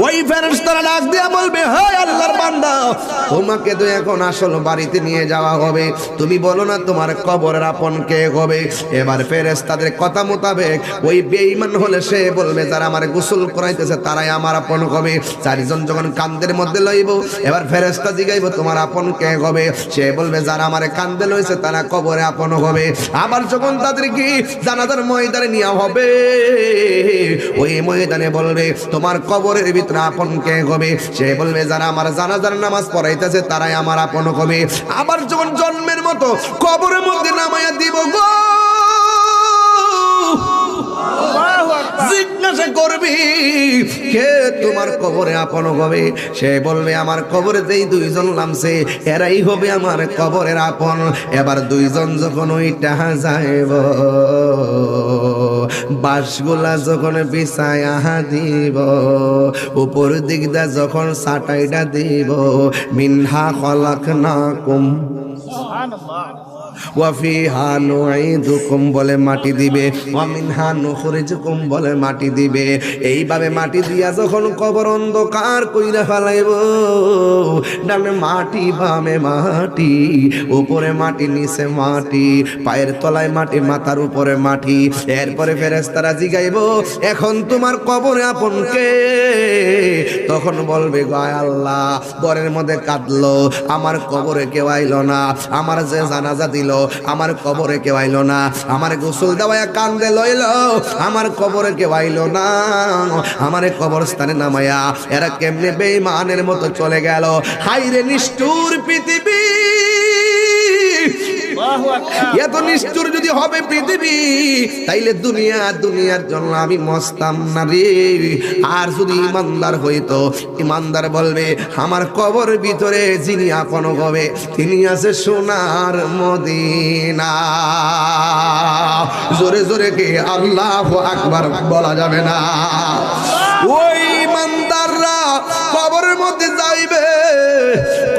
ওই ফেরেশতারা ডাক দিয়া বলবে, হে আল্লাহর বান্দা, তোমাকে তো এখন আসল বাড়িতে নিয়ে যাওয়া হবে, তুমি বলো না তোমার কবরের আপন কে হবে? এবার ফেরেশতাদের কথা মোতাবেক ওই বেঈমান হলে সে বলবে, যারা আমার গোসল করাইতেছে তারাই আমার আপন হবে। চারজন যখন কান্দের মধ্যে লইব, এবার ফেরেশতা জিগাইব তোমার আপন কে হবে? সে বলবে, যারা আমার কান্দে লইছে তারা কবরে আপন হবে। আবার যখন তাদেরকে জানাজার ময়দানে নেওয়া হবে, ওই ময়দানে বলবে তোমার কবরের ভিতরে আপন কে হবে? সে বলবে, যারা আমার জানাজার নামাজ পড়াইতেছে তারাই আমার আপন হবে। আবার যখন জন্মের মতো কবরের মধ্যে নামাইয়া দিব গো, জিজ্ঞাসা করবি কে তোমার কবরে আপন হবে? সে বলবে, আমার কবরে যেই দুইজন নামছে এরাই হবে আমার কবরের আপন। এবার দুইজন যখন ওইটা যাইব, বাঁশগুলা যখন বিছায়া দিব, উপর দিকটা যখন সাটাইটা দিব, মিনহা খলাকনাকুম ওয়াফিহা নুঈদুকুম বলে মাটি দিবে, ওয়া মিনহা নুখরিজুকুম বলে মাটি দিবে। এইভাবে মাটি দিয়া যখন কবর অন্ধকার কইরা ফেলাইব, ডানে মাটি বামে মাটি, উপরে মাটি নিচে মাটি, পায়ের তলায় মাটি মাথার উপরে মাটি। এরপরে ফেরেশতারা জিগাইব, এখন তোমার কবরে আপন কে? তখন বলবে, গায় আল্লাহ, ঘরের মধ্যে কাঁদলো, আমার কবরে কেউ আইলো না, আমার যে জানাজা দিল আমার কবরে কেউ আইলো না, আমার গোসল দেওয়া কান্দে লইল আমার কবরে কেউ আইলো না, আমার কবরস্থানে নামায়া এরা কেমনে বেঈমানের মতো চলে গেল। হাইরে নিষ্ঠুর পৃথিবী, এত নিষ্ঠুর যদি হবে পৃথিবী, তাইলে দুনিয়ার জন্য আমি মস্তাম না রে। আর যদি ইমানদার হইতো, ইমানদার বলবে, আমার কবর ভিতরে যিনি আপন হবে তিনি আছে সোনার মদিনা। জোরে জোরে কে আল্লাহু আকবার বলা যাবে না? ওই ইমানদাররা কবরের মধ্যে যাইবে,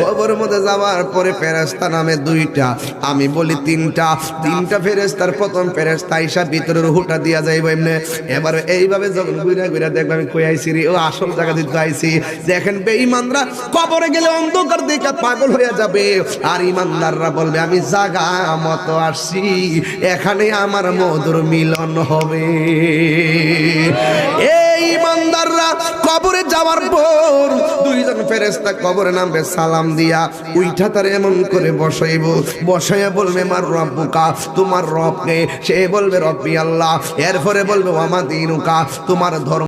কবরের মধ্যে যাওয়ার পরে ফেরেশতা নামে দুইটা, আমি বলি তিনটা ফেরেশতার প্রথম ফেরেশতা আইসা ভিতরে রুহটা দিয়া যাইব এমনি। এবার এইভাবে যখন ঘুরে ঘুরে দেখবে আমি কই আইছি রে, ও আসল জায়গা দিতে আইছি। দেখেন বেঈমানরা কবরে গেলে অন্ধকার দেখে পাগল হয়ে যাবে, আর ইমানদাররা বলবে আমি জায়গা মতো আসছি, এখানে আমার মধুর মিলন হবে। এই ইমানদাররা কবরে যাওয়ার পর দুইজন ফেরেশতা কবরে নামবে, সালাম দিয়া উইঠা তার এমন করে বসাইব, বসাইয়া বলবে মার রব্বুকা, তোমার রব কে? সে বলবে রব্বি আল্লাহ। এরপরে বলবে ওয়া মা দীনুকা, তোমার ধর্ম